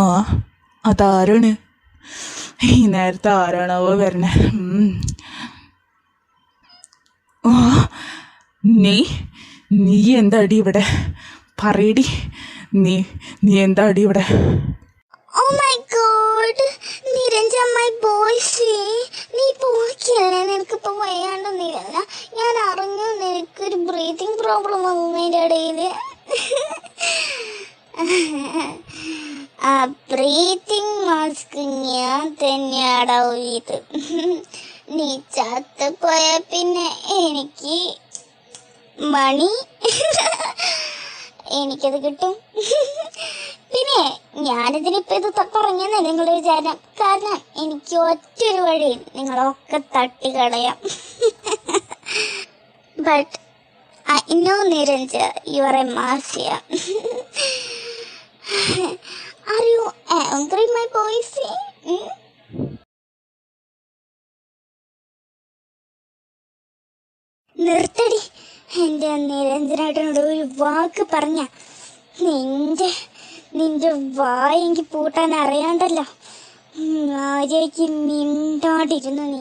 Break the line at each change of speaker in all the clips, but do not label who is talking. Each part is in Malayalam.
ആ അതാരാണ്? ഈ നേരത്തെ ആരാണാവോ വരണേ? ആ നീ നീ എന്താടി ഇവിടെ? പറയടി, നീ നീ എന്താടി ഇവിടെ?
Oh my God, Niranjan my boys, നീ പോയിക്കല്ലേ? നിനക്കിപ്പോ വയ്യാണ്ടൊന്നുമില്ല. ഞാൻ അറിഞ്ഞു നിനക്കൊരു ബ്രീതിങ് പ്രോബ്ലം വന്നു അതിൻ്റെ ഇടയിൽ. ആ ബ്രീതിങ് മാസ്ക് ഞാൻ തന്നെയാടാ ഇത്. നീ ചത്ത് പോയ പിന്നെ എനിക്ക് മണി എനിക്കത് കിട്ടും. പിന്നെ ഞാനിതിനിപ്പോൾ ഇത് പറഞ്ഞെന്നല്ല നിങ്ങളുടെ വിചാരം. കാരണം എനിക്ക് ഒറ്റൊരു വഴി നിങ്ങളൊക്കെ തട്ടിക്കളയാം. But I know Niranja, you are a mafia. Are you angry my boys? നിർത്തടി. എൻ്റെ നിരഞ്ജനായിട്ടോട് ഒരു വാക്ക് പറഞ്ഞ നിന്റെ വായെങ്കിൽ പൂട്ടാൻ അറിയാണ്ടല്ലോ. ആരേക്ക് മിണ്ടാണ്ടിരുന്നു നീ.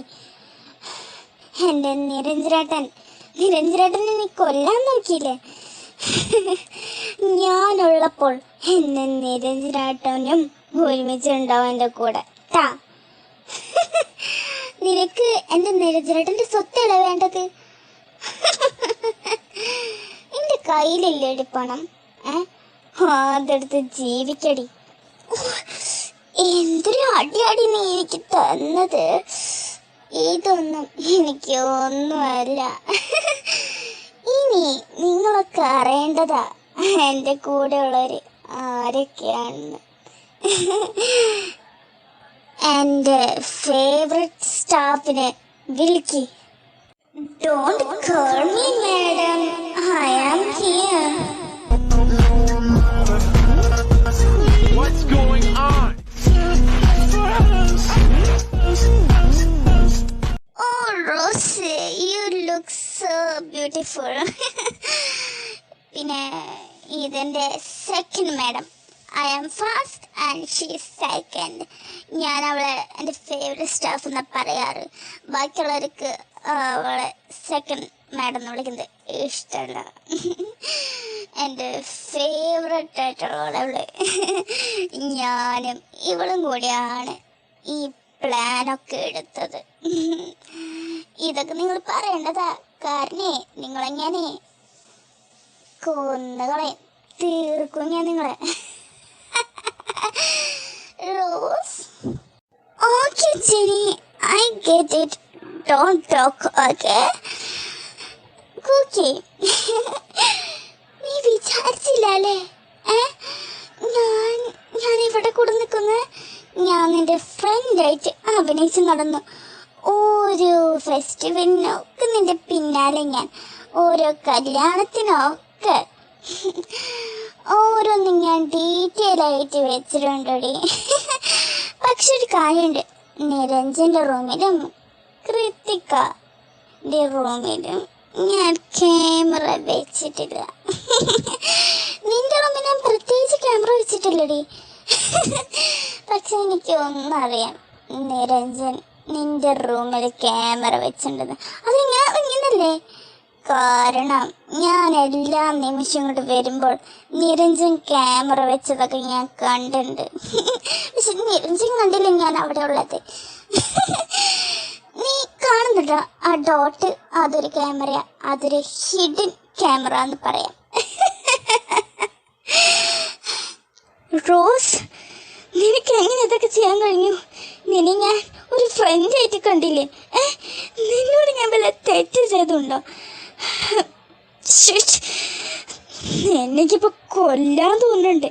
എൻ്റെ നിരഞ്ജനാട്ടനെ നീ കൊല്ലാൻ നോക്കിയില്ലേ? ഞാനുള്ളപ്പോൾ എന്നെ നിരഞ്ജനാട്ടനും ഒരുമിച്ചുണ്ടാവും എൻ്റെ കൂടെ. നിനക്ക് എൻ്റെ നിരഞ്ജനാട്ടൻ്റെ സ്വത്തല്ല വേണ്ടത്. എൻ്റെ കയ്യിലില്ലേടി പണം? അതെടുത്ത് ജീവിക്കടി. എന്തൊരു അടിയാടി നീ എനിക്ക് തന്നത്. ഇതൊന്നും എനിക്ക് ഒന്നുമല്ല. ഇനി നിങ്ങളൊക്കെ അറിയേണ്ടതാ എൻ്റെ കൂടെയുള്ളവർ ആരൊക്കെയാണെന്ന്. എൻ്റെ ഫേവറേറ്റ് സ്റ്റാഫിനെ വിളിക്ക്. Don't call me madam, I am here.
What's going on?
Oh Rose, you look so beautiful. പിന്നെ ഇതെൻ്റെ second madam. I am first and she second. ഞാൻ അവളെ എൻ്റെ ഫേവറേറ്റ് സ്റ്റാഫ് എന്നാണ് പറയാറ്. ബാക്കിയുള്ളവർക്ക് അവളെ സെക്കൻഡ് മാഡം എന്ന് വിളിക്കുന്നത് ഇഷ്ടമല്ല. എൻ്റെ ഫേവറേറ്റ് ആയിട്ടുള്ള അവള്. ഞാനും ഇവളും കൂടിയാണ് ഈ പ്ലാനൊക്കെ എടുത്തത്. ഇതൊക്കെ നിങ്ങൾ പറയേണ്ടതാ. കാരണേ നിങ്ങളെങ്ങനെ കൊന്നുകളെ തീർക്കും ഞാൻ നിങ്ങളെ. Rose? Okay, Jenny, I get it. Don't talk, okay? Cookie, നീ വിചാരിച്ചില്ലേ ഞാൻ ഇവിടെ കൂടെ നിൽക്കുന്ന? ഞാൻ നിന്റെ ഫ്രണ്ടായിട്ട് അഭിനയിച്ച് നടന്നു. ഓരോ ഫെസ്റ്റിവലിനൊക്കെ നിന്റെ പിന്നാലെ ഞാൻ, ഓരോ കല്യാണത്തിനൊക്കെ ഓരോന്നും ഞാൻ ഡീറ്റെയിൽ ആയിട്ട് വെച്ചിട്ടുണ്ടടി. പക്ഷെ ഒരു കാര്യമുണ്ട്, നിരഞ്ജൻ്റെ റൂമിലും കൃത്തിക്കൻ്റെ റൂമിലും ഞാൻ ക്യാമറ വെച്ചിട്ടില്ല. നിന്റെ റൂമിൽ ഞാൻ പ്രത്യേകിച്ച് ക്യാമറ വെച്ചിട്ടില്ലടി. പക്ഷെ എനിക്ക് ഒന്നറിയാം, നിരഞ്ജൻ നിന്റെ റൂമിൽ ക്യാമറ വെച്ചിട്ടുണ്ടെന്ന്. അതിങ്ങനല്ലേ? കാരണം ഞാൻ എല്ലാ നിമിഷം കൊണ്ട് വരുമ്പോൾ നിരഞ്ജൻ ക്യാമറ വെച്ചതൊക്കെ ഞാൻ കണ്ടിട്ടുണ്ട്. പക്ഷെ നിരഞ്ജൻ കണ്ടില്ല ഞാൻ അവിടെ ഉള്ളത്. നീ കാണുന്നുണ്ടോ ആ ഡോട്ട്? അതൊരു ക്യാമറ, അതൊരു ഹിഡൻ ക്യാമറ എന്ന് പറയാം. റോസ്, നിനക്ക് എങ്ങനെ ഇതൊക്കെ ചെയ്യാൻ കഴിഞ്ഞു? നിന്നെ ഞാൻ ഒരു ഫ്രണ്ടായിട്ട് കണ്ടില്ലേ? നിന്നോട് ഞാൻ വല്ല തെറ്റ് ചെയ്തുണ്ടോ? എനിക്കിപ്പോ കൊല്ലാൻ തോന്നുന്നുണ്ട്.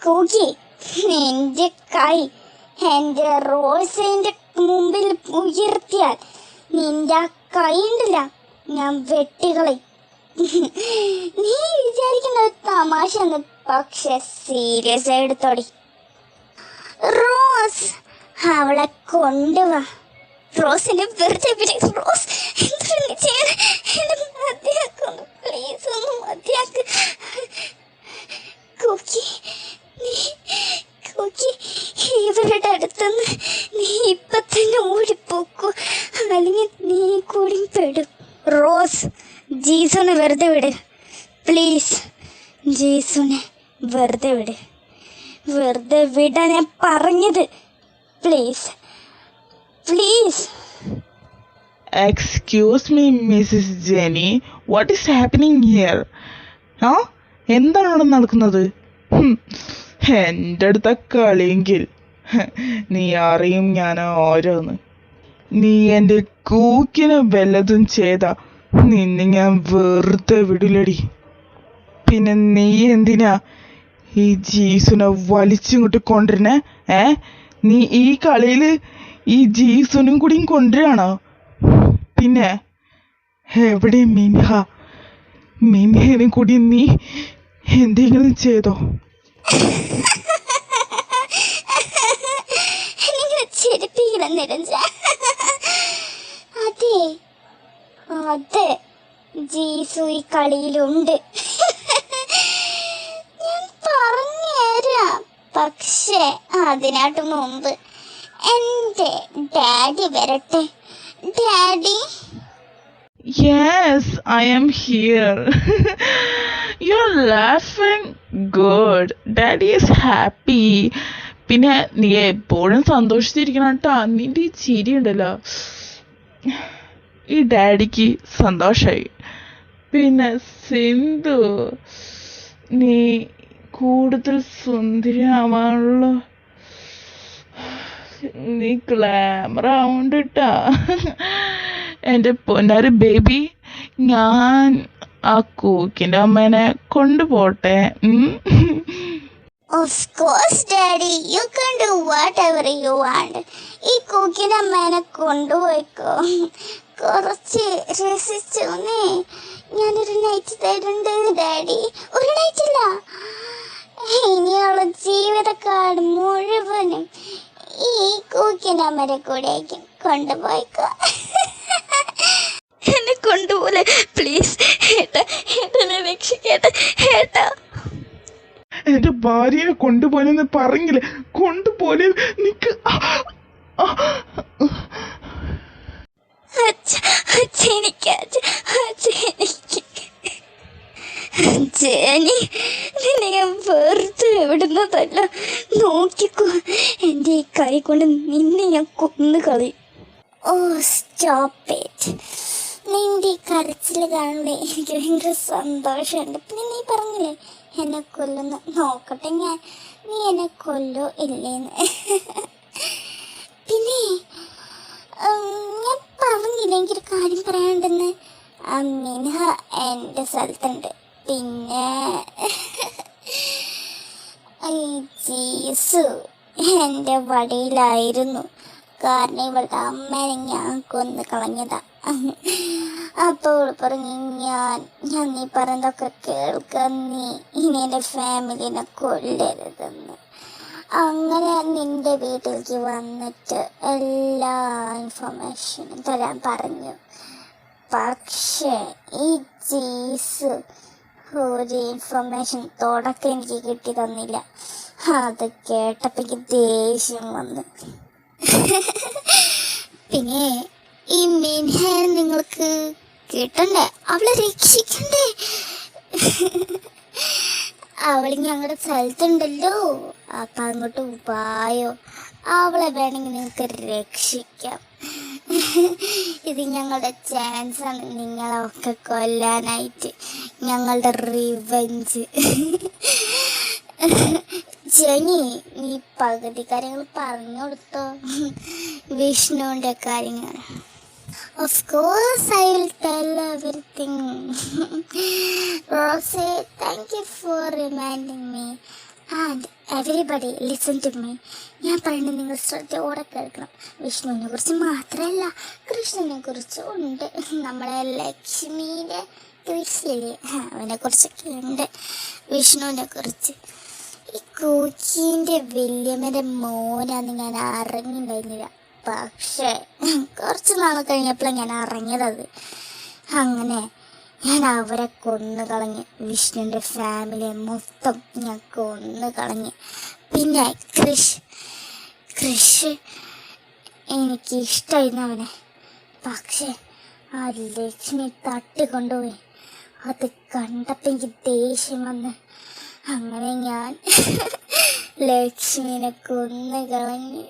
കൂക്കി, നിന്റെ കൈ എൻ്റെ റോസിന്റെ മുമ്പിൽ ഉയർത്തിയാൽ നിന്റെ ആ കൈ ഉണ്ടല്ല ഞാൻ വെട്ടികളെ. നീ വിചാരിക്കുന്ന ഒരു തമാശ, പക്ഷെ സീരിയസ് ആയി എടുത്തോടി. റോസ്, അവളെ കൊണ്ടുവാ. റോസിനെ വെറുതെ റോസ് എന്തൊരു ചെയ്യാൻ മതിയാക്കുന്നു, പ്ലീസ് ഒന്ന് മതിയാക്ക്. കുക്കി പെടും. റോസ്, ജീസുനെ വെറുതെ വിട് പ്ലീസ്. ജീസുനെ വെറുതെ വിട്. വെറുതെ വിടാൻ ഞാൻ പറഞ്ഞത്. Please please.
Excuse me Mrs Jenny, what is happening here? ആ, എന്താണ് ഇവിടെ നടക്കുന്നത്? എൻ്റെ അടുത്ത കളിയെങ്കിൽ നീ അറിയും ഞാൻ ഓരോന്ന്. നീ എൻ്റെ കൂക്കിന് വല്ലതും ചെയ്താ നിന്നെ ഞാൻ വെറുതെ വിടില്ലടി. പിന്നെ നീ എന്തിനാ ഈ ജീസുനെ വലിച്ചിങ്ങോട്ട് കൊണ്ടുവരണേ? നീ ഈ കളിയിൽ ഈ ജീസുനും കൂടിയും കൊണ്ടുവരാണോ? പിന്നെ എവിടെ മിൻഹ? മിൻഹേനും കൂടി നീ എന്തെങ്കിലും ചെയ്തോ?
ചെരുപ്പിക്കണം നിരഞ്ജ. അതെ അതെ, ജീസു ഈ കളിയിലുണ്ട്. ഞാൻ പറഞ്ഞുതരാം. പക്ഷേ അതിനാട്ട് മുമ്പ് എൻ്റെ ഡാഡി വരട്ടെ. Daddy.
Yes, I am here. You're laughing. Good. Daddy is happy. പിന്നെ നീ എപ്പോഴും സന്തോഷിച്ചിരിക്കണം കേട്ടോ. നിന്റെ ഈ ചിരി ഉണ്ടല്ലോ, ഈ ഡാഡിക്ക് സന്തോഷായി. പിന്നെ സിന്ധു, നീ കൂടുതൽ സുന്ദരിയാവാണല്ലോ. നീ ഗ്ലാമർ ആവണ്ടിട്ടാ എൻ്റെ പൊന്നാര് ബേബി. ഞാൻ ആ കൂക്കിൻ്റെ അമ്മേനെ കൊണ്ടുപോട്ടെ.
Of course, Daddy. You can do whatever you want. ഈ കൂക്കിൻ്റെ അമ്മേനെ കൊണ്ടുപോയിക്കോ. കുറച്ച് രസിച്ചോന്നേ. ഞാനൊരു നൈറ്റ് തരുന്നുണ്ട് ഡാഡി. ഒരു നൈറ്റില്ല, ഇനിയുള്ള ജീവിതക്കാട് മുഴുവനും ഈ കൂക്കിൻ്റെ അമ്മരെ കൂടെ ആയിരിക്കും. കൊണ്ടുപോയിക്കോ. എന്നെ കൊണ്ടുപോലെ പ്ലീസ്. ഏട്ടാ, ഏട്ടനെ രക്ഷിക്കേട്ട ഏട്ടാ.
എന്റെ ഭാര്യയെ കൊണ്ടുപോലെന്ന് പറഞ്ഞില്ലേ? കൊണ്ടുപോലെ നിക്ക്.
ജേനി, നിന്നെ ഞാൻ വെറുതെ വിടുന്നതല്ല. നോക്കിക്കോ, എൻ്റെ ഈ കൈ കൊണ്ട് നിന്നെ ഞാൻ കൊന്നു കളയും. ഓ സ്റ്റോപ്പ് ഇറ്റ്. നിന്റെ ഈ കരച്ചിൽ കാണുമ്പോൾ എനിക്ക് ഭയങ്കര സന്തോഷമുണ്ട്. പിന്നെ നീ പറഞ്ഞില്ലേ എന്നെ കൊല്ലുന്നു. നോക്കട്ടെ ഞാൻ, നീ എന്നെ കൊല്ലോ ഇല്ലേന്ന്. പിന്നെ ഞാൻ പറഞ്ഞില്ല എനിക്കൊരു കാര്യം പറയാനുണ്ടെന്ന്. മിൻഹ എൻ്റെ സ്ഥലത്തുണ്ട്. പിന്നെ ജീസു എൻ്റെ വടിയിലായിരുന്നു. കാരണം ഇവളുടെ അമ്മേനെ ഞാൻ കൊന്നു കളഞ്ഞതാ. അപ്പോൾ പറഞ്ഞു, ഞാൻ നീ പറയുന്നതൊക്കെ കേൾക്കാൻ, നീ ഇനി എൻ്റെ ഫാമിലിനെ കൊല്ലരുതെന്ന്. അങ്ങനെ നിന്റെ വീട്ടിലേക്ക് വന്നിട്ട് എല്ലാ ഇൻഫർമേഷനും തരാൻ പറഞ്ഞു. പക്ഷേ ഈ ജീസ് ഒരു ഇൻഫർമേഷൻ തുടക്കം എനിക്ക് കിട്ടി തന്നില്ല. അത് കേട്ടപ്പോൾ എനിക്ക് ദേഷ്യം വന്നു. പിന്നെ ഈ മിൻഹയെ നിങ്ങൾക്ക് കിട്ടണ്ടേ? അവളെ രക്ഷിക്കണ്ടേ? അവൾ ഞങ്ങളുടെ സ്ഥലത്തുണ്ടല്ലോ. അപ്പം അങ്ങോട്ട് ഉപായോ, അവളെ വേണമെങ്കിൽ നിങ്ങൾക്ക് രക്ഷിക്കാം. ഇത് ഞങ്ങളുടെ ചാൻസാണ് നിങ്ങളൊക്കെ കൊല്ലാനായിട്ട്. ഞങ്ങളുടെ റിവെഞ്ച്. ജെനി, നീ പകുതി കാര്യങ്ങൾ പറഞ്ഞു കൊടുത്തോ, വിഷ്ണുവിൻ്റെ കാര്യങ്ങൾ. Of course, I will tell everything. Rose, thank you for reminding me. And everybody, listen to me. ഞാൻ പറയുന്നത് നിങ്ങൾ ശ്രദ്ധയോടെ കേൾക്കണം. വിഷ്ണുവിനെ കുറിച്ച് മാത്രമല്ല, കൃഷ്ണനെ കുറിച്ചും ഉണ്ട്. നമ്മളെ ലക്ഷ്മിയുടെ കൃഷിയില്ലേ, അവനെ കുറിച്ചൊക്കെ ഉണ്ട്. വിഷ്ണുവിനെ കുറിച്ച് ഈ കൂക്കിൻ്റെ വല്യമ്മൻ്റെ മോനാന്ന് ഞാൻ അറിഞ്ഞിട്ടുണ്ടായിരുന്നില്ല. പക്ഷേ കുറച്ച് നാൾ കഴിഞ്ഞപ്പോഴാണ് ഞാൻ അറിഞ്ഞത്. അങ്ങനെ ഞാൻ അവരെ കൊന്നു കളഞ്ഞ്, വിഷ്ണുവിൻ്റെ ഫാമിലിയെ മൊത്തം ഞാൻ കൊന്നു കളഞ്ഞ്. പിന്നെ കൃഷ് എനിക്ക് ഇഷ്ടമായിരുന്നു അവനെ. പക്ഷേ ആ ലക്ഷ്മി തട്ടിക്കൊണ്ടുപോയി. അത് കണ്ടപ്പോ എനിക്ക് ദേഷ്യം വന്ന് അങ്ങനെ ഞാൻ ലക്ഷ്മിനെ കൊന്നു കളഞ്ഞു.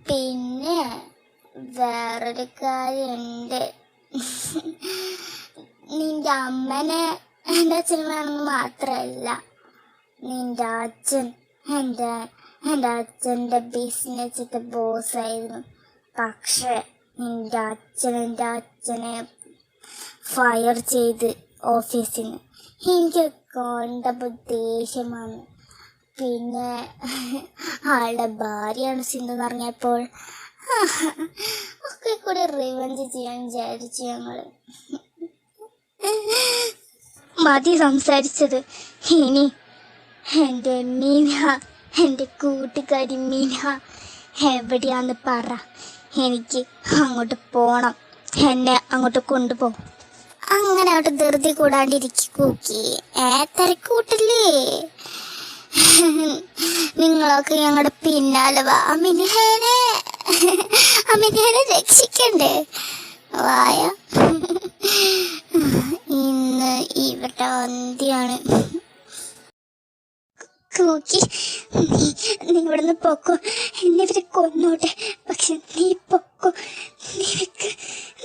പിന്നെ വേറൊരു കാര്യമുണ്ട്. നിന്റെ അമ്മനെ എൻ്റെ അച്ഛൻ വേണമെന്ന് മാത്രമല്ല, നിന്റെ അച്ഛൻ എൻ്റെ അച്ഛൻ്റെ ബിസിനസ്സിൻ്റെ ബോസായിരുന്നു. പക്ഷെ നിന്റെ അച്ഛൻ എൻ്റെ അച്ഛനെ ഫയർ ചെയ്ത് ഓഫീസിൽ നിന്ന്. എനിക്ക് കണ്ടപ്പോൾ ദേഷ്യമാണ്. പിന്നെ ആളുടെ ഭാര്യയാണ് സിന്ധു എന്ന് പറഞ്ഞപ്പോൾ ഒക്കെ കൂടെ റിവഞ്ച് ചെയ്യാൻ വിചാരിച്ചു ഞങ്ങൾ. മതി സംസാരിച്ചത്. ഇനി എൻ്റെ മീന, എൻ്റെ കൂട്ടുകാരി മീന എവിടെയാന്ന് പറ. എനിക്ക് അങ്ങോട്ട് പോണം, എന്നെ അങ്ങോട്ട് കൊണ്ടുപോകും. അങ്ങനെ അവിടെ ധൃതി കൂടാണ്ടിരിക്കൂക്കി. തിരക്കൂട്ടില്ലേ? നിങ്ങളൊക്കെ ഞങ്ങളുടെ പിന്നാലെ വാ. അമിനേനെ രക്ഷിക്കണ്ടേ? വായ. ഇന്ന് ഇവിടെ അന്തിയാണ്. കൂക്കി, നീ ഇവിടുന്ന് പൊക്കോ. എന്നെ ഇവരെ കൊന്നോട്ടെ, പക്ഷെ നീ പൊക്കോ.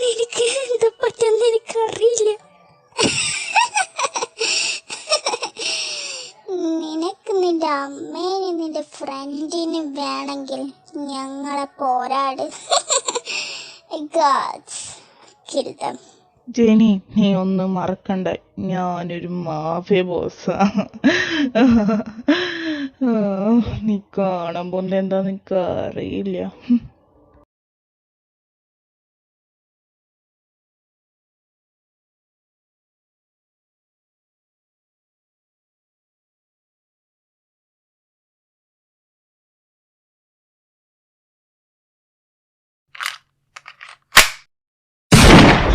നിനക്ക് എന്താ പറ്റുമെന്ന് എനിക്കറിയില്ല. നിനക്ക് നിന്റെ അമ്മേനും നിന്റെ ഫ്രണ്ടിനും വേണമെങ്കിൽ ഞങ്ങളെ പോരാട്. Gods, kill them.
ജെനി, നീ ഒന്നും മറക്കണ്ട, ഞാനൊരു മാഫിയ ബോസാ. നീ കാണാൻ പോകുന്നത് എന്താന്ന് എനിക്ക് അറിയില്ല.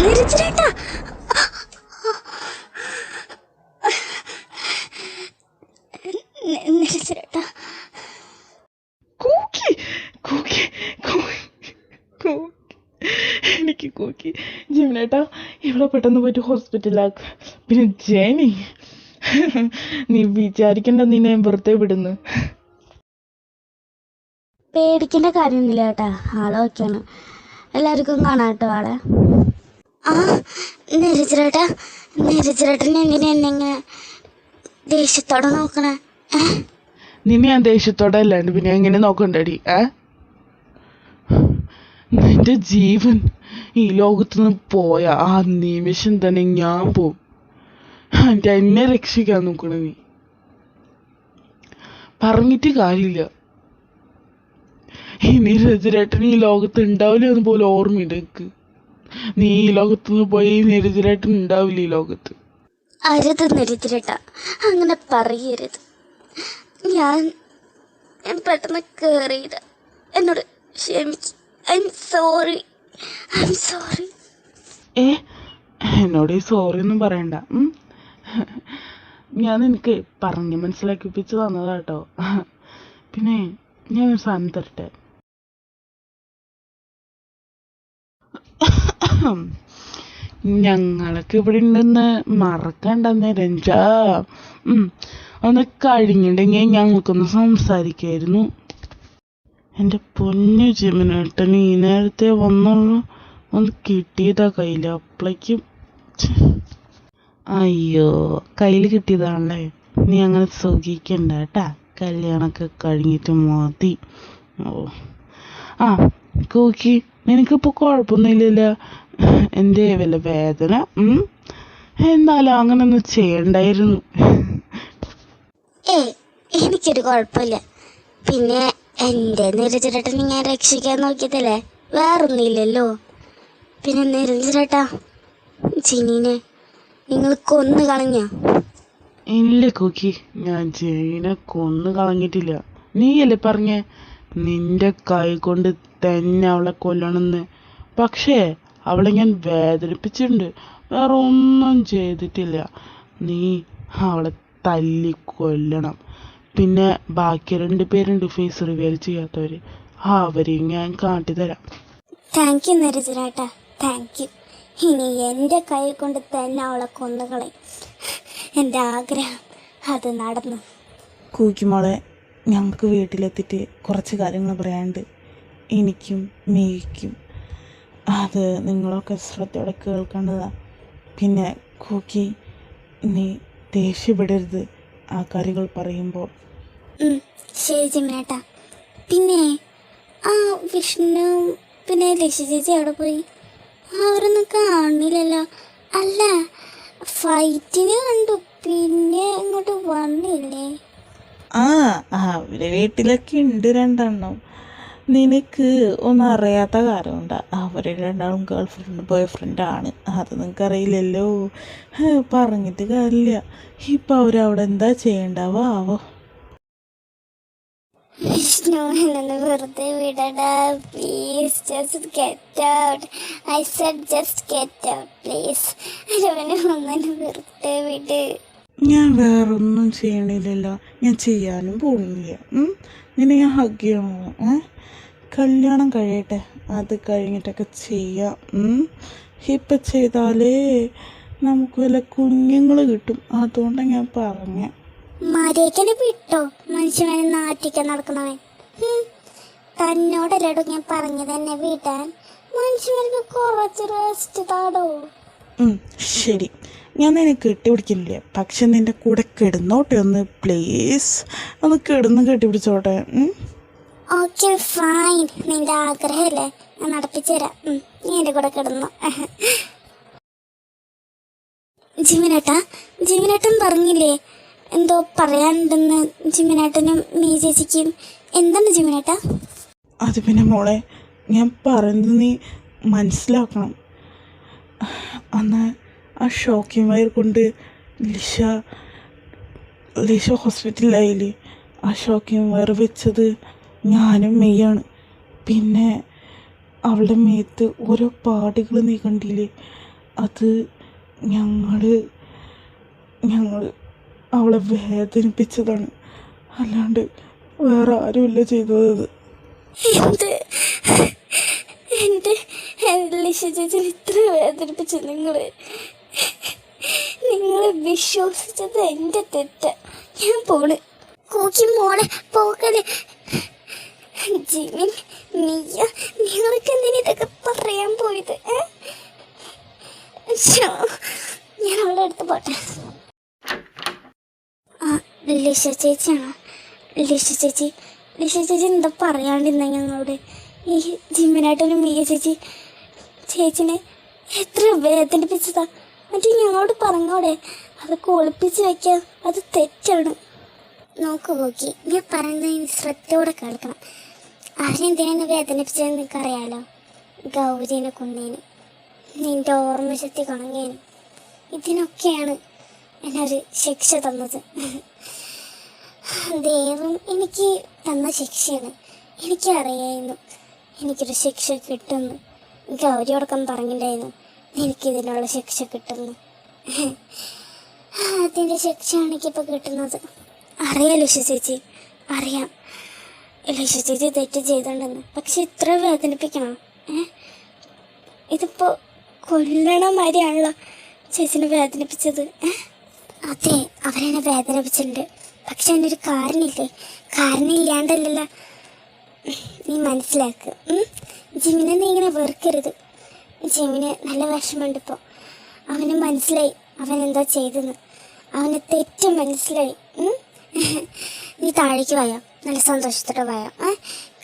നിരഞ്ജനേട്ടാ, നിരഞ്ജനേട്ടാ.
കൂക്കി കൂക്കി കൂക്കി കൂക്കി എനിക്ക് കൂക്കി. ജീവനേട്ടാ, ഇവിടെ പെട്ടെന്ന് പോയിട്ട് ഹോസ്പിറ്റലാക്ക. പിന്നെ ജെനി, നീ വിചാരിക്കണ്ട നിന്നെ വെറുതെ വിടുന്നു.
പേടിക്കേണ്ട കാര്യമൊന്നുമില്ല കേട്ടാ, ആളൊക്കെയാണ്. എല്ലാവർക്കും കാണാട്ടോ ആളെ.
ആ നിരഞ്ജനേട്ടൻ എന്തിനാ എന്നെ ദേഷ്യത്തോടെ നോക്കണേ?
നിന്നെ ഞാൻ ദേഷ്യത്തോടെ അല്ലാണ്ട് പിന്നെ എങ്ങനെ നോക്കണ്ടടി? നിന്റെ ജീവൻ ഈ ലോകത്തുനിന്ന് പോയ ആ നിമിഷം തന്നെ ഞാൻ പോവും. എന്നെ രക്ഷിക്കാൻ നോക്കണ നീ. പറഞ്ഞിട്ട് കാര്യമില്ല. ഇനി രജരേട്ടൻ ഈ ലോകത്ത് ഉണ്ടാവില്ല എന്ന് പോലെ ഓർമ്മയുണ്ട് എനിക്ക്. നീ ഈ ലോകത്തുനിന്ന് പോയി നിരജരേട്ടൻ ഉണ്ടാവില്ല ഈ ലോകത്ത്.
അരുത് നിരഞ്ജനേട്ടാ, അങ്ങനെ പറയരുത്. ഞാൻ പെട്ടെന്ന് കേറിയത്. എന്നോട് ക്ഷമിക്ക്. I am sorry.
എന്നോട് ഈ സോറി ഒന്നും പറയണ്ട. ഞാൻ നിനക്ക് പറഞ്ഞ് മനസ്സിലാക്കിപ്പിച്ച് തന്നതാട്ടോ. പിന്നെ ഞാനൊരു സാധനം തരട്ടെ. ഞങ്ങളൊക്കെ ഇവിടെ ഉണ്ടെന്ന് മറക്കണ്ടെന്ന് രഞ്ജ. ഒന്ന് കഴിഞ്ഞിട്ടുണ്ടെങ്കിൽ ഞങ്ങൾക്കൊന്ന് സംസാരിക്കായിരുന്നു. എൻ്റെ പൊന്നു ജിമിനേട്ടൻ ഈ നേരത്തെ വന്നുള്ളൂ. ഒന്ന് കിട്ടിയതാ കയ്യിൽ. അപ്പളേക്കും അയ്യോ, കയ്യിൽ കിട്ടിയതാണല്ലേ. നീ അങ്ങനെ സുഖിക്കണ്ട കേട്ടാ, കല്യാണമൊക്കെ കഴിഞ്ഞിട്ട് മതി. കൂക്കി, നിനക്കിപ്പോൾ കുഴപ്പമൊന്നുമില്ലല്ലോ? എൻ്റെ വല്ല വേദന? എന്നാലും അങ്ങനെ ഒന്നും ചെയ്യണ്ടായിരുന്നു.
എനിക്കൊരു കുഴപ്പമില്ല. പിന്നെ എൻ്റെ നിരഞ്ജനേട്ടനെ ഞാൻ രക്ഷിക്കാൻ നോക്കിയതല്ലേ, വേറൊന്നുമില്ലല്ലോ. പിന്നെ നിരഞ്ജനേട്ടാ, ജിനിനെ നിങ്ങൾ കൊന്നു കളഞ്ഞ?
ഇല്ല കൂക്കി, ഞാൻ ജെയിനെ കൊന്നു കളഞ്ഞിട്ടില്ല. നീയല്ലേ പറഞ്ഞേ നിന്റെ കൈ കൊണ്ട് തന്നെ അവളെ കൊല്ലണമെന്ന്. പക്ഷേ അവളെ ഞാൻ വേദനിപ്പിച്ചിട്ടുണ്ട്, വേറെ ഒന്നും ചെയ്തിട്ടില്ല. നീ അവളെ തല്ലി കൊല്ലണം. പിന്നെ ബാക്കി 2 പേരുണ്ട് ഫേസ് റിവീൽ ചെയ്യാത്തവർ, അവരെയും ഞാൻ കാട്ടിത്തരാം.
താങ്ക് യു നരജുരാട്ടാ, താങ്ക് യു. ഇനി എൻ്റെ കൈ കൊണ്ട് തന്നെ അവളെ കൊന്നുകളയും. എൻ്റെ ആഗ്രഹം അത് നടന്നു.
കൂക്കിമോളെ, ഞങ്ങൾക്ക് വീട്ടിലെത്തിയിട്ട് കുറച്ച് കാര്യങ്ങൾ പറയാനുണ്ട്, എനിക്കും മേയ്ക്കും. അത് നിങ്ങളൊക്കെ ശ്രദ്ധയോടെ കേൾക്കേണ്ടതാണ്. പിന്നെ കൂക്കി, നീ ദേഷ്യപ്പെടരുത് ആ കാര്യങ്ങൾ പറയുമ്പോൾ.
ശരി ജിമിനേട്ടാ. പിന്നെ ആ വിഷ്ണു പിന്നെ ലക്ഷ്യ ചേച്ചി അവിടെ പോയി? അവരൊന്നും കാണില്ലല്ലോ. അല്ല, ഫൈറ്റിന് കണ്ടു, പിന്നെ ഇങ്ങോട്ട് വന്നില്ലേ?
അവര് വീട്ടിലൊക്കെ ഉണ്ട് 2 നിനക്ക് ഒന്നും അറിയാത്ത കാര്യമുണ്ട്. അവർ 2 ഗേൾഫ്രണ്ട് ബോയ്ഫ്രണ്ടാണ്. അത് നിനക്കറിയില്ലല്ലോ. പറഞ്ഞിട്ട് കാര്യമില്ല. ഇപ്പം അവരവിടെ എന്താ ചെയ്യണ്ടാവോ?
വിഷ്ണു, എന്നെ വെറുതെ വിടടാ please. Just get out. I said just get out please. അരവനെ ഒന്നെ വെറുതെ വിട്.
ഞാൻ വേറൊന്നും ചെയ്യണില്ലല്ലോ, ഞാൻ ചെയ്യാനും പോകുന്നില്ല. നിന്നെ ഞാൻ ഹഗ് ചെയ്യണോ? കല്യാണം കഴിയട്ടെ, അത് കഴിഞ്ഞിട്ടൊക്കെ ചെയ്യാം. ഇപ്പം ചെയ്താലേ നമുക്ക് വല്ല കുഞ്ഞുങ്ങൾ കിട്ടും, അതുകൊണ്ടാണ് ഞാൻ പറഞ്ഞ.
മര്യാദക്കനെ വിട്ടോ, മനുഷ്യനെ നാട്ടിക്കാൻ നടക്കണവൻ. തന്നോടല്ലോ ഞാൻ പറഞ്ഞു തന്നെ വിടാൻ. മനുഷ്യർക്ക് കുറച്ച് റെസ്റ്റ് താടോ.
ശരി, ഞാൻ നിന്നെ കെട്ടിപ്പിടിക്കുന്നില്ല, പക്ഷെ നിന്റെ കൂടെ കിടന്നോട്ടെ ഒന്ന് പ്ലീസ്. ഒന്ന് കെട്ടിപ്പിടിച്ചോട്ടെ.
ഓക്കെ ഫൈൻ, നിന്റെ ആഗ്രഹമല്ലേ, ഞാൻ നടപ്പിച്ചു തരാം. നീ എൻ്റെ കൂടെ കിടന്നു. ജിമിനേട്ടൻ പറഞ്ഞില്ലേ എന്തോ പറയാനുണ്ടെന്ന് ജിമിനേട്ടനും മീ ചേച്ചിക്കും? എന്താണ് ജിമിനേട്ടാ?
അത് പിന്നെ മോളെ, ഞാൻ പറയുന്നത് നീ മനസ്സിലാക്കണം. അന്ന് ആ ഷോക്കിംഗ് വയർ കൊണ്ട് ലിഷ ഹോസ്പിറ്റലിലായില്ലേ? ആ ഷോക്കിംഗ് വയർ വെച്ചത് ഞാനും മെയ്യാണ്. പിന്നെ അവളുടെ മേത്ത് ഓരോ പാടുകൾ നീ കണ്ടില്ലേ? അത് ഞങ്ങൾ അവളെ വേദനിപ്പിച്ചതാണ്, അല്ലാണ്ട് വേറെ ആരുമില്ല ചെയ്തത്.
എൻ്റെ ലിഷ ചേച്ചി ഇത്ര വേദനിപ്പിച്ചു നിങ്ങൾ വിശ്വസിച്ചത് എൻ്റെ തെറ്റ്. ഞാൻ പോണ്. കൂക്കി മോളെ പോകല്. ജിമിൻ, നീയ നിങ്ങൾക്ക് എന്തിനാ ഇതൊക്കെ പറയാൻ പോയത്? ഞാൻ അവളുടെ അടുത്ത് പോട്ടെ. ലിഷ ചേച്ചിയാണോ? ലിഷ ചേച്ചി എന്താ പറയാണ്ടിരുന്ന ഞങ്ങളോട്? ഈ ജിമ്മിനായിട്ടൊരു മീയ ചേച്ചിനെ എത്ര വേദനിപ്പിച്ചതാ. മറ്റേ ഞങ്ങളോട് പറഞ്ഞോടെ അതൊക്കെ ഒളിപ്പിച്ച് വെക്കാൻ? അത് തെറ്റാണ്. നോക്കു നോക്കി, ഞാൻ പറയുന്നത് ശ്രദ്ധയോടെ കേൾക്കണം. അവരെന്തിനാണ് വേദനിപ്പിച്ചതെന്ന് നിനക്കറിയാലോ? ഗൗരീനെ കൊന്നേന്, നിന്റെ ഓർമ്മശക്തി കളഞ്ഞേന്, ഇതിനൊക്കെയാണ് എന്നൊരു ശിക്ഷ തന്നത്. ദൈവം എനിക്ക് തന്ന ശിക്ഷയാണ്. എനിക്കറിയായിരുന്നു എനിക്കൊരു ശിക്ഷ കിട്ടുമെന്ന്. ഗൗരിയോടൊപ്പം പറഞ്ഞിട്ടുണ്ടായിരുന്നു എനിക്കിതിനുള്ള ശിക്ഷ കിട്ടുമെന്ന്. അതിൻ്റെ ശിക്ഷയാണ് എനിക്കിപ്പോൾ കിട്ടുന്നത്. അറിയാം ലിഷ ചേച്ചി, അറിയാം ലിഷ ചേച്ചി തെറ്റ് ചെയ്തിട്ടുണ്ടെന്ന്. പക്ഷെ ഇത്ര വേദനിപ്പിക്കണം? ഇതിപ്പോൾ കൊല്ലണ മാതിരിയാണല്ലോ ചേച്ചിനെ വേദനിപ്പിച്ചത്. അതെ, അവരെന്നെ വേദനിപ്പിച്ചിട്ടുണ്ട്. പക്ഷെ അതിനൊരു കാരണമില്ലേ? കാരണം ഇല്ലാണ്ടല്ലല്ലോ. നീ മനസ്സിലാക്കുക. ജിമിനെ നീ ഇങ്ങനെ വെറുക്കരുത്. ജിമിന് നല്ല വിഷമമുണ്ട് ഇപ്പോൾ. അവന് മനസ്സിലായി അവൻ എന്താ ചെയ്തെന്ന്. അവന് തെറ്റ് മനസ്സിലായി. നീ താഴേക്ക് വായോ, നല്ല സന്തോഷത്തോടെ വായോ.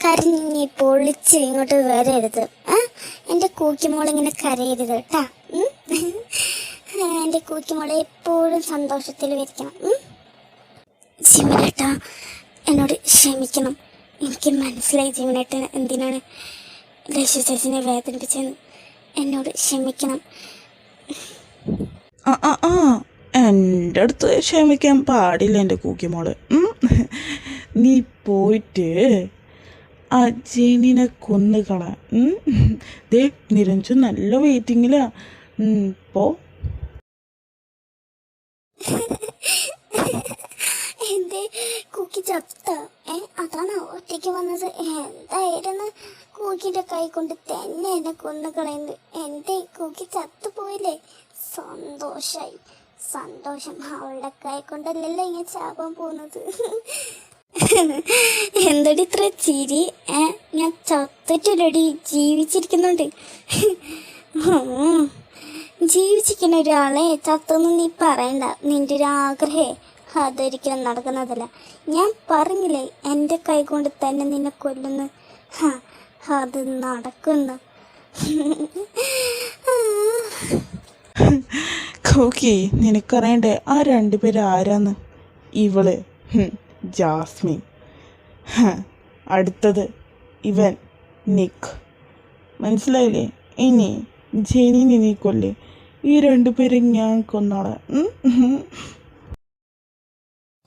കരഞ്ഞി പൊളിച്ച് ഇങ്ങോട്ട് വരരുത്. എൻ്റെ കൂക്കിമോളിങ്ങനെ കരയരുത് കേട്ടാ. എൻ്റെ കൂക്കിമോളെ എപ്പോഴും സന്തോഷത്തിൽ വരിക്കണം. ജിമിനേട്ടാ, എന്നോട് ക്ഷമിക്കണം. എനിക്ക് മനസ്സിലായി ജിമിനേട്ടൻ എന്തിനാണ് ലിഷ ചേച്ചിനെ വേദനിപ്പിച്ചതെന്ന്. എന്നോട് ക്ഷമിക്കണം.
എൻ്റെ അടുത്ത് ക്ഷമിക്കാൻ പാടില്ല എൻ്റെ കൂക്കിമോള്. നീ പോയിട്ട് ആ ജെനിനെ കൊന്നുകള. ദേ നിരഞ്ജു നല്ല വെയിറ്റിങ്ങിലാ. പോ.
എന്തേ കുക്കി ചത്ത. അതാണ് ഒറ്റയ്ക്ക് വന്നത്. എന്തായിരുന്നു കൂക്കിന്റെ കൈ കൊണ്ട് തന്നെ എന്നെ കൊന്നു കളയുന്നത്. എന്റെ കൂക്കി ചത്തുപോയില്ലേ. സന്തോഷായി. സന്തോഷം. അവളുടെ കൈ കൊണ്ടല്ലല്ലോ ഇങ്ങനെ ചാപാൻ പോകുന്നത്. എന്തടി ഇത്ര ചിരി? ഞാൻ ചത്തിട്ടില്ലടി, ജീവിച്ചിരിക്കുന്നുണ്ട്. ജീവിച്ചിരിക്കുന്ന ഒരാളെ ചത്തൊന്നും നീ പറയണ്ട. നിന്റെ ഒരു ആഗ്രഹേ അതൊരിക്കലും നടക്കുന്നതല്ല. ഞാൻ പറഞ്ഞില്ലേ എൻ്റെ കൈ കൊണ്ട് തന്നെ നിന്നെ കൊല്ലുന്നു. അത് നടക്കുന്നു.
കോക്കി, നിനക്കറിയണ്ടേ ആ രണ്ടുപേര് ആരാന്ന്? ഇവള് ജാസ്മിൻ, അടുത്തത് ഇവൻ നിക്ക്. മനസ്സിലായില്ലേ? ഇനി ജെനിനെ നീ കൊല്ലേ. ഈ രണ്ടുപേരെ ഞാൻ കൊന്നോളാം.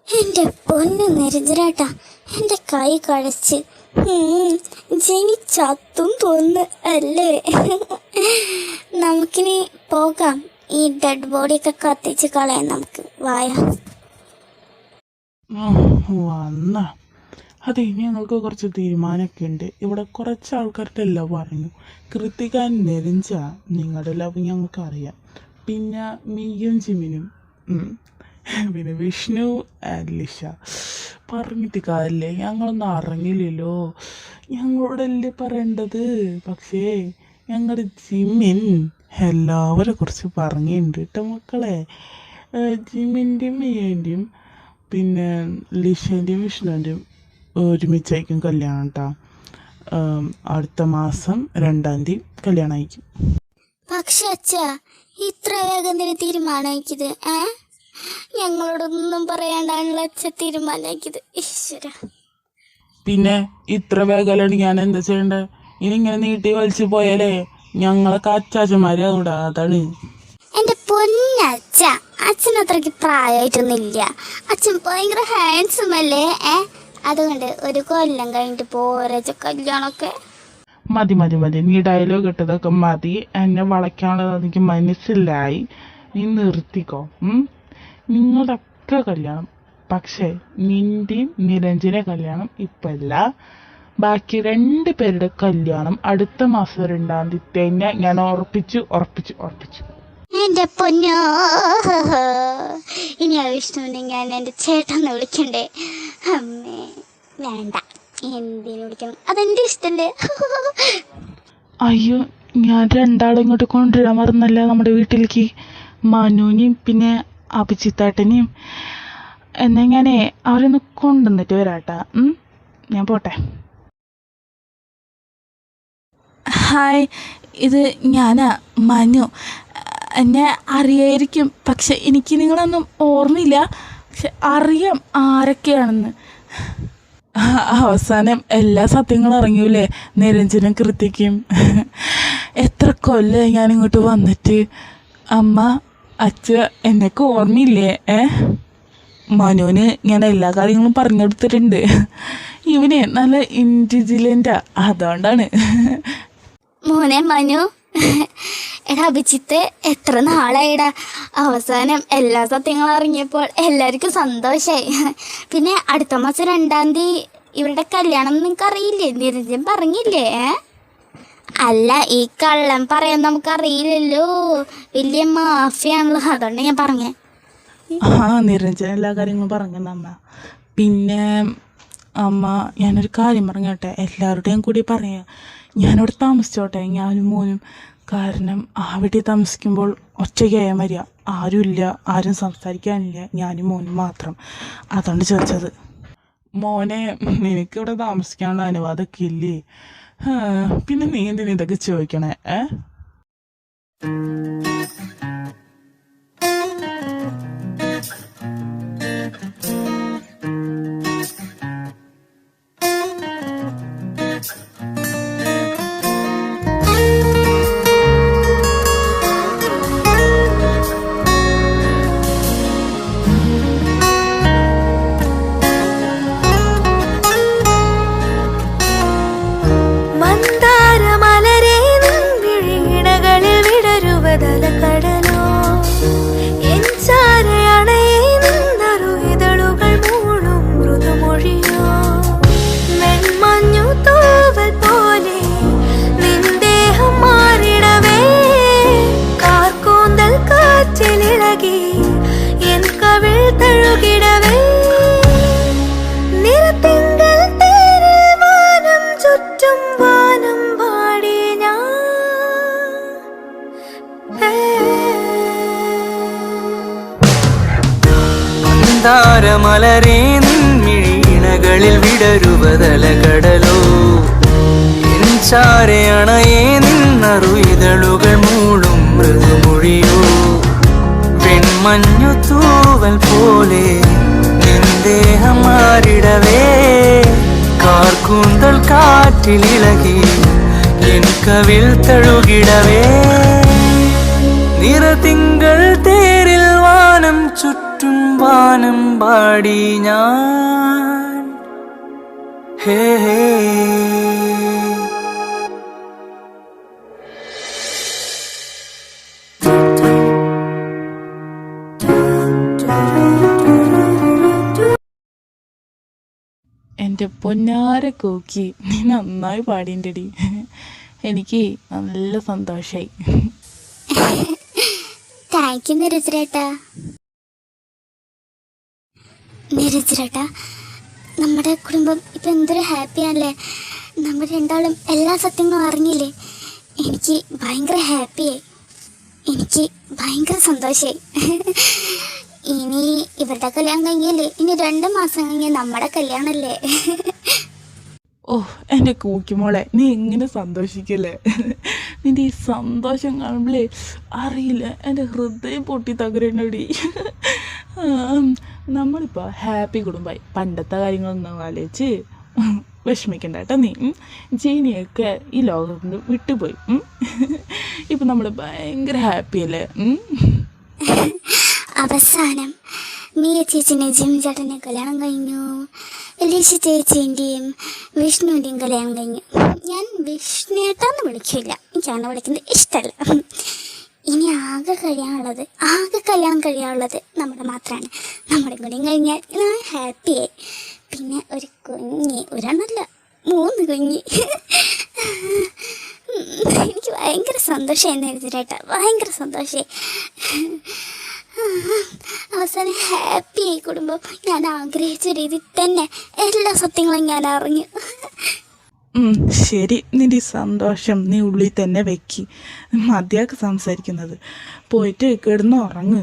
എൻ്റെ പൊന്നു നിരഞ്ജനാട്ടാ, എൻ്റെ കൈ കഴിച്ച്. ജെനി ചത്തും തോന്നുന്നു അല്ലേ? നമുക്കിനി പോകാം. ഈ ഡെഡ് ബോഡിയൊക്കെ കത്തിച്ച് കളയാം നമുക്ക്. വായ
വന്ന അതെ, ഞങ്ങൾക്ക് കുറച്ച് തീരുമാനമൊക്കെ ഉണ്ട്. ഇവിടെ കുറച്ച് ആൾക്കാരുടെ എല്ലാം പറഞ്ഞു. കൃത്തികാൻ നെരിഞ്ച നിങ്ങളുടെ ലവ് ഞങ്ങൾക്ക് അറിയാം. പിന്നെ മീയും ജിമിനും, പിന്നെ വിഷ്ണു ലിഷ. പറഞ്ഞിട്ട് കാര്യല്ലേ, ഞങ്ങളൊന്നും അറിഞ്ഞില്ലല്ലോ. ഞങ്ങളോടല്ലേ പറയേണ്ടത്. പക്ഷേ ഞങ്ങളുടെ ജിമിൻ എല്ലാവരെ കുറിച്ച് പറഞ്ഞിട്ടുണ്ട് കേട്ടോ മക്കളെ. ജിമിൻ്റെയും മീയൻ്റെയും പിന്നെ ലിഷേൻ്റെയും വിഷ്ണുവിൻ്റെയും ഒരുമിച്ചായിരിക്കും കല്യാണം കേട്ടോ. അടുത്ത മാസം 2-ാം തീയതി കല്യാണം അയക്കും.
പക്ഷെ അച്ഛാ, ഇത്ര വേഗം തന്നെ തീരുമാനമാക്കിയത്? ഞങ്ങളോടൊന്നും പറയാണ്ടാണല്ലോ അച്ഛ തീരുമാനമാക്കിയത്. ഈശ്വര.
പിന്നെ ഇത്ര വേഗമല്ലാണ് ഞാൻ എന്താ ചെയ്യണ്ടേ? ഇനി ഇങ്ങനെ നീട്ടി വലിച്ചു പോയാലേ ഞങ്ങളൊക്കെ അച്ചാച്ചന്മാരെ കൂടാ. അതാണ്
എന്റെ പൊന്നച്ഛ. അച്ഛനത്രയ്ക്ക് പ്രായമായിട്ടൊന്നുമില്ല. അച്ഛൻ ഭയങ്കര ഹാൻസം അല്ലേ? അതുകൊണ്ട് ഒരു കൊല്ലം കഴിഞ്ഞിട്ട് പോരെ കല്യാണമൊക്കെ.
മതി മതി മതി, നീ ഡയലോഗ് ഇട്ടതൊക്കെ മതി. എന്നെ വളയ്ക്കാനുള്ളത് എനിക്ക് മനസ്സിലായി. നീ നിർത്തിക്കോ. നിങ്ങളുടെ ഒക്കെ കല്യാണം, പക്ഷേ നിന്റെയും നിരഞ്ജന കല്യാണം ഇപ്പല്ല. ബാക്കി 2 പേരുടെ കല്യാണം അടുത്ത മാസം 2-ാം തീയതി തന്നെ ഞാൻ ഉറപ്പിച്ചു.
എന്റെ പൊന്നോ, ഇനി ആവശ്യമുണ്ടെങ്കിൽ ഞാൻ എൻ്റെ ചേട്ടന്ന് വിളിക്കണ്ടേ? അമ്മേ വേണ്ട, എന്തിനു വിളിക്കണം? അതെന്റെ ഇഷ്ടല്ലേ.
അയ്യോ, ഞാൻ 2 ഇങ്ങോട്ട് കൊണ്ടുവരാൻ മറന്നല്ല നമ്മുടെ വീട്ടിലേക്ക്. മനുവിനെയും പിന്നെ അഭിജിത്താട്ടനെയും. എന്നാ ഞാനേ അവരൊന്ന് കൊണ്ടുവന്നിട്ട് വരാട്ടാ. ഞാൻ പോട്ടെ. ഹായ്, ഇത് ഞാനാ മനു. എന്നെ അറിയായിരിക്കും, പക്ഷെ എനിക്ക് നിങ്ങളൊന്നും ഓർമ്മയില്ല. പക്ഷെ അറിയാം ആരൊക്കെയാണെന്ന്. അവസാനം എല്ലാ സത്യങ്ങളും അറിയൂലേ നിരഞ്ജനും കൃത്തിക്കും. എത്ര കൊല്ലമായി ഞാനിങ്ങോട്ട് വന്നിട്ട്. അമ്മ അച്ഛ എന്നൊക്കെ ഓർമ്മയില്ലേ? മനുവിന് ഞാൻ എല്ലാ കാര്യങ്ങളും പറഞ്ഞു കൊടുത്തിട്ടുണ്ട്. ഇവന് നല്ല ഇൻ്റലിജൻ്റാ, അതുകൊണ്ടാണ്.
മോനെ മനു, എടാ അഭിജിത്ത്, എത്ര നാളായിടാ അവസാനം എല്ലാ സത്യങ്ങളും അറിഞ്ഞപ്പോൾ എല്ലാവർക്കും സന്തോഷമായി. പിന്നെ അടുത്ത മാസം 2-ാം തീയതി ഇവരുടെ കല്യാണം നിങ്ങൾക്ക് അറിയില്ലേ? നിരഞ്ജൻ പറഞ്ഞില്ലേ? അല്ല, ഈ കള്ളം പറയാൻ നമുക്കറിയില്ലല്ലോ. വലിയ മാഫിയാണല്ലോ, അതുകൊണ്ട് ഞാൻ പറഞ്ഞേ.
നിരഞ്ജൻ എല്ലാ കാര്യങ്ങളും പറഞ്ഞു അമ്മ. പിന്നെ അമ്മ, ഞാനൊരു കാര്യം പറഞ്ഞോട്ടെ, എല്ലാവരുടെയും കൂടി പറയാം. ഞാനവിടെ താമസിച്ചോട്ടെ, ഞാനും മോനും. കാരണം ആ വീട്ടിൽ താമസിക്കുമ്പോൾ ഒറ്റയ്ക്കായാൽ മതിയാ. ആരുമില്ല, ആരും സംസാരിക്കാനില്ല, ഞാനും മോനും മാത്രം. അതുകൊണ്ട് ചോദിച്ചത്. മോനെ, നിനക്കിവിടെ താമസിക്കാനുള്ള അനുവാദമൊക്കെ ഇല്ലേ? പിന്നെ നീ എന്തിനാ ഇതൊക്കെ ചോദിക്കണേ?
മന്ദാരമലരേ നിൻ വിഴിയിണകളിൽ വിടരുവതല കടൽ മലരേ നിൻമിഴിയിണകളിൽ വിടരുവതലകടലോ ചാരെ അണയേ നിന്നറുയിതളുകൾ മൂളും മൃദുമൊഴിയോ വെൺമഞ്ഞു തൂവൽ പോലെ നിന്ദേഹം മാറിടവേ കാർക്കൂന്തൽ കാറ്റിലിളകി എൻ കവിൽ തഴുകിടവേ നിറതിങ്കൾ തേരിൽ വാനം ചുറ്റും വാനം പാടി ഞാൻ ഹേ ഹേ.
എൻ്റെ പൊന്നാര കോക്കി, നീ നന്നായി പാടിൻ്റെടി. എനിക്ക് നല്ല സന്തോഷമായി.
Thank you നീരജേട്ടാ. നീരജേട്ടാ, നമ്മുടെ കുടുംബം ഇപ്പം എന്തൊരു ഹാപ്പിയാണല്ലേ. നമ്മൾ രണ്ടാളും എല്ലാ സത്യങ്ങളും അറിഞ്ഞില്ലേ. എനിക്ക് ഭയങ്കര ഹാപ്പിയായി, എനിക്ക് ഭയങ്കര സന്തോഷമായി. ഇനി ഇവരുടെ കല്യാണം കഴിഞ്ഞല്ലേ, ഇനി 2 മാസം കഴിഞ്ഞാൽ നമ്മുടെ കല്യാണമല്ലേ.
ഓ എൻ്റെ കൂക്കിമോളെ, നീ എങ്ങനെ സന്തോഷിക്കല്ലേ. നിൻ്റെ ഈ സന്തോഷം കാണുമ്പോഴേ അറിയില്ല, എൻ്റെ ഹൃദയം പൊട്ടി തകരണടി. നമ്മളിപ്പോൾ ഹാപ്പി കുടുംബമായി. പണ്ടത്തെ കാര്യങ്ങളൊന്നും ആലോചിച്ച് വിഷമിക്കണ്ട കേട്ടോ നീ. ജീനിയൊക്കെ ഈ ലോകത്ത് നിന്ന് വിട്ടുപോയി. ഇപ്പം നമ്മൾ ഭയങ്കര ഹാപ്പിയല്ലേ.
അവസാനം മീര ചേച്ചിൻ്റെയും ജിം ചേട്ടൻ്റെ കല്യാണം കഴിഞ്ഞു. ലീഷ ചേച്ചീൻ്റെയും വിഷ്ണുവിൻ്റെയും കല്യാണം കഴിഞ്ഞു. ഞാൻ വിഷ്ണുവേട്ടാന്ന് വിളിക്കില്ല, എനിക്കാണ് വിളിക്കുന്നത് ഇഷ്ടമല്ല. ഇനി ആകെ കല്യാണം കഴിയാനുള്ളത് നമ്മുടെ മാത്രമാണ്. നമ്മുടെ കൂടെയും കഴിഞ്ഞാൽ ഞാൻ ഹാപ്പിയായി. പിന്നെ ഒരു കുഞ്ഞ്, ഒരെണ്ണമല്ല 3 കുഞ്ഞ്. എനിക്ക് ഭയങ്കര സന്തോഷമായിരുന്നു ചേട്ടാ, ഭയങ്കര സന്തോഷമായി. അവസാനം ഹാപ്പിയായി കുടുംബം. ഞാൻ ആഗ്രഹിച്ച രീതിയിൽ തന്നെ എല്ലാ സത്യങ്ങളും ഞാൻ അറിഞ്ഞു.
ശരി, നിൻ്റെ സന്തോഷം നീ ഉള്ളിൽ തന്നെ വെക്കി. മതിയാക്കി സംസാരിക്കുന്നത്. പോയിട്ട് കിടന്ന് ഉറങ്ങ്.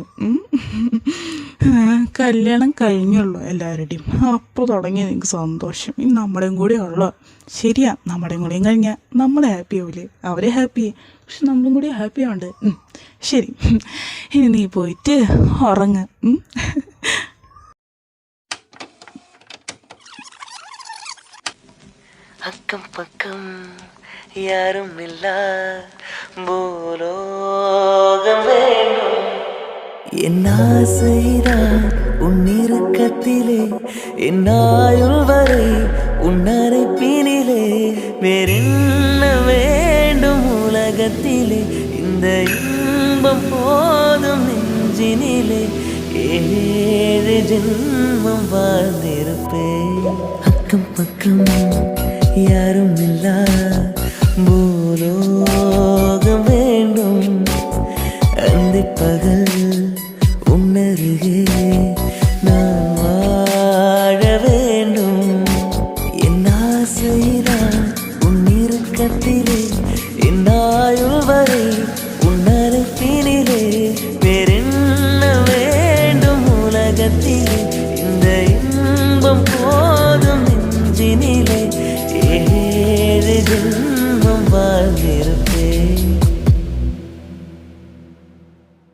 കല്യാണം കഴിഞ്ഞുള്ളൂ എല്ലാവരുടെയും. അപ്പോൾ തുടങ്ങി നിങ്ങൾക്ക് സന്തോഷം. ഇനി നമ്മുടെയും കൂടെ ഉള്ളു. ശരിയാ, നമ്മുടെയും കൂടെയും കഴിഞ്ഞാൽ നമ്മൾ ഹാപ്പി ആവില്ലേ. അവരെ ഹാപ്പി, പക്ഷെ നമ്മളും കൂടി ഹാപ്പി ആവുണ്ട്. ശരി, ഇനി നീ പോയിട്ട് ഉറങ്ങ്.
അക്കം പക്കം യാരുമില്ല ഭൂലോകം വേണം എന്നാസைதான் உன்னிருக்கத்திலே என்னாயுள் வரை உன்னரைப்பினிலே வேறென்ன வேண்டும் உலகத்திலே இந்த இன்பம் போதும் நெஞ்சினிலே 7 ஜென்மம் வாழ்ந்திருப்பேன் அக்கம் பக்கம் யாரும் இல்ல பூலோகம் வேண்டும் அந்த பகல் உன்னருகே நான் வாழ வேண்டும் என் ஆசைதான் உன் இறுக்கத்திலே என் ஆயுள் வரை